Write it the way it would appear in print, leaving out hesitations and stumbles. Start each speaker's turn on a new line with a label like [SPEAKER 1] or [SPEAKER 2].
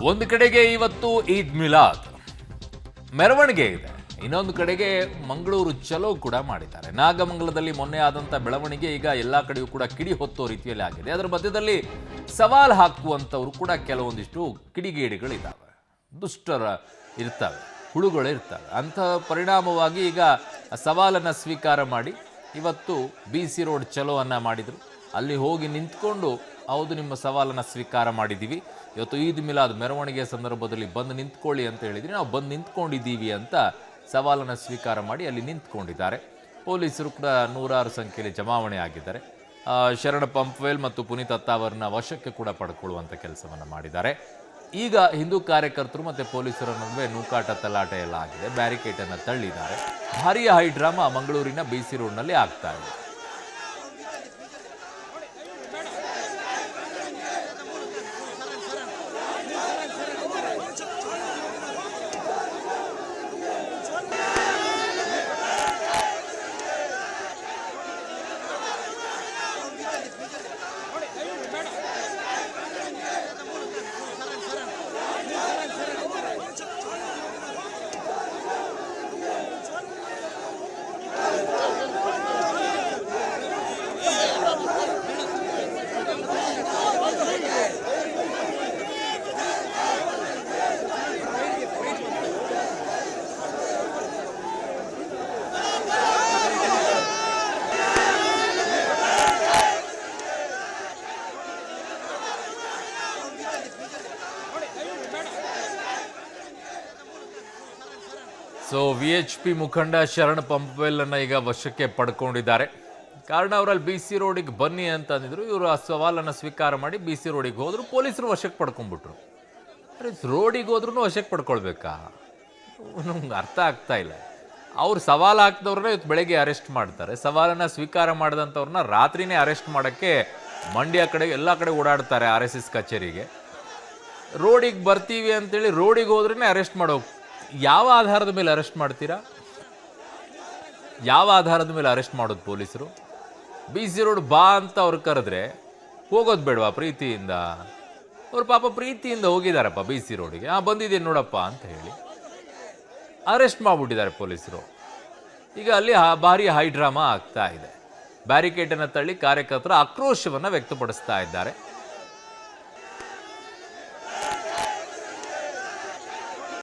[SPEAKER 1] ಒಂದು ಕಡೆಗೆ ಇವತ್ತು ಈದ್ ಮಿಲಾದ್ ಮೆರವಣಿಗೆ ಇದೆ, ಇನ್ನೊಂದು ಕಡೆಗೆ ಮಂಗಳೂರು ಚಲೋ ಕೂಡ ಮಾಡಿದ್ದಾರೆ. ನಾಗಮಂಗಲದಲ್ಲಿ ಮೊನ್ನೆ ಆದಂಥ ಬೆಳವಣಿಗೆ ಈಗ ಎಲ್ಲ ಕಡೆಯೂ ಕೂಡ ಕಿಡಿ ಹೊತ್ತೋ ರೀತಿಯಲ್ಲಿ ಆಗಿದೆ. ಅದರ ಮಧ್ಯದಲ್ಲಿ ಸವಾಲು ಹಾಕುವಂಥವ್ರು ಕೂಡ ಕೆಲವೊಂದಿಷ್ಟು ಕಿಡಿಗೇಡಿಗಳಿದ್ದಾವೆ, ದುಷ್ಟರ ಇರ್ತವೆ, ಹುಳುಗಳು ಇರ್ತವೆ. ಅಂಥ ಪರಿಣಾಮವಾಗಿ ಈಗ ಸವಾಲನ್ನು ಸ್ವೀಕಾರ ಮಾಡಿ ಇವತ್ತು BC ರೋಡ್ ಚಲೋ ಅನ್ನ ಮಾಡಿದರು. ಅಲ್ಲಿ ಹೋಗಿ ನಿಂತ್ಕೊಂಡು ಹೌದು ನಿಮ್ಮ ಸವಾಲನ್ನು ಸ್ವೀಕಾರ ಮಾಡಿದ್ದೀವಿ, ಇವತ್ತು ಈದ್ ಮಿಲಾದ್ ಮೆರವಣಿಗೆ ಸಂದರ್ಭದಲ್ಲಿ ಬಂದು ನಿಂತ್ಕೊಳ್ಳಿ ಅಂತ ಹೇಳಿದ್ರಿ, ನಾವು ಬಂದು ನಿಂತ್ಕೊಂಡಿದ್ದೀವಿ ಅಂತ ಸವಾಲನ್ನು ಸ್ವೀಕಾರ ಮಾಡಿ ಅಲ್ಲಿ ನಿಂತ್ಕೊಂಡಿದ್ದಾರೆ. ಪೊಲೀಸರು ಕೂಡ ನೂರಾರು ಸಂಖ್ಯೆಯಲ್ಲಿ ಜಮಾವಣೆ ಆಗಿದ್ದಾರೆ. ಶರಣ ಪಂಪ್ವೇಲ್ ಮತ್ತು ಪುನೀತ್ ಅತ್ತಾವರ್ನ ವಶಕ್ಕೆ ಕೂಡ ಪಡ್ಕೊಳ್ಳುವಂಥ ಕೆಲಸವನ್ನು ಮಾಡಿದ್ದಾರೆ. ಈಗ ಹಿಂದೂ ಕಾರ್ಯಕರ್ತರು ಮತ್ತು ಪೊಲೀಸರ ನಡುವೆ ನೂಕಾಟ ತಲಾಟೆ ಎಲ್ಲ ಆಗಿದೆ, ಬ್ಯಾರಿಕೇಡನ್ನು ತಳ್ಳಿದ್ದಾರೆ. ಭಾರೀ ಹೈ ಡ್ರಾಮಾ ಮಂಗಳೂರಿನ BC ರೋಡ್ನಲ್ಲಿ ಆಗ್ತಾ ಇದೆ. ಸೊ VHP ಮುಖಂಡ ಶರಣ್ ಪಂಪ್ವೆಲ್ ಅನ್ನ ಈಗ ವಶಕ್ಕೆ ಪಡ್ಕೊಂಡಿದ್ದಾರೆ. ಕಾರಣ ಅವರಲ್ಲಿ BC ರೋಡಿಗೆ ಬನ್ನಿ ಅಂತ ಅಂದಿದ್ರು, ಇವರು ಆ ಸವಾಲನ್ನು ಸ್ವೀಕಾರ ಮಾಡಿ BC ರೋಡಿಗೆ ಹೋದ್ರು, ಪೊಲೀಸರು ವಶಕ್ಕೆ ಪಡ್ಕೊಂಡ್ಬಿಟ್ರು. ರೋಡಿಗೆ ಹೋದ್ರೂ ವಶಕ್ಕೆ ಪಡ್ಕೊಳ್ಬೇಕಾ? ನಮ್ಗೆ ಅರ್ಥ ಆಗ್ತಾ ಇಲ್ಲ. ಅವ್ರು ಸವಾಲು ಹಾಕಿದವ್ರನ್ನ ಇವತ್ತು ಬೆಳಗ್ಗೆ ಅರೆಸ್ಟ್ ಮಾಡ್ತಾರೆ, ಸವಾಲನ್ನು ಸ್ವೀಕಾರ ಮಾಡಿದಂಥವ್ರನ್ನ ರಾತ್ರಿನೇ ಅರೆಸ್ಟ್ ಮಾಡೋಕ್ಕೆ ಮಂಡ್ಯ ಕಡೆ ಎಲ್ಲ ಕಡೆ ಓಡಾಡ್ತಾರೆ RSS ಕಚೇರಿಗೆ. ರೋಡಿಗೆ ಬರ್ತೀವಿ ಅಂತೇಳಿ ರೋಡಿಗೆ ಹೋದ್ರೇ ಅರೆಸ್ಟ್ ಮಾಡೋ. ಯಾವ ಆಧಾರದ ಮೇಲೆ ಅರೆಸ್ಟ್ ಮಾಡ್ತೀರಾ? ಯಾವ ಆಧಾರದ ಮೇಲೆ ಅರೆಸ್ಟ್ ಮಾಡೋದು ಪೊಲೀಸರು? BC ರೋಡ್ ಬಾ ಅಂತ ಅವ್ರು ಕರೆದ್ರೆ ಹೋಗೋದು ಬೇಡವಾ ಪ್ರೀತಿಯಿಂದ? ಅವ್ರು ಪಾಪ ಪ್ರೀತಿಯಿಂದ ಹೋಗಿದ್ದಾರಪ್ಪ BC ರೋಡಿಗೆ, ಬಂದಿದ್ದೀನಿ ನೋಡಪ್ಪ ಅಂತ ಹೇಳಿ ಅರೆಸ್ಟ್ ಮಾಡಿಬಿಟ್ಟಿದ್ದಾರೆ ಪೊಲೀಸರು. ಈಗ ಅಲ್ಲಿ ಭಾರಿ ಹೈ ಡ್ರಾಮಾ ಆಗ್ತಾ ಇದೆ. ಬ್ಯಾರಿಕೇಡನ್ನು ತಳ್ಳಿ ಕಾರ್ಯಕರ್ತರು ಆಕ್ರೋಶವನ್ನು ವ್ಯಕ್ತಪಡಿಸ್ತಾ ಇದ್ದಾರೆ.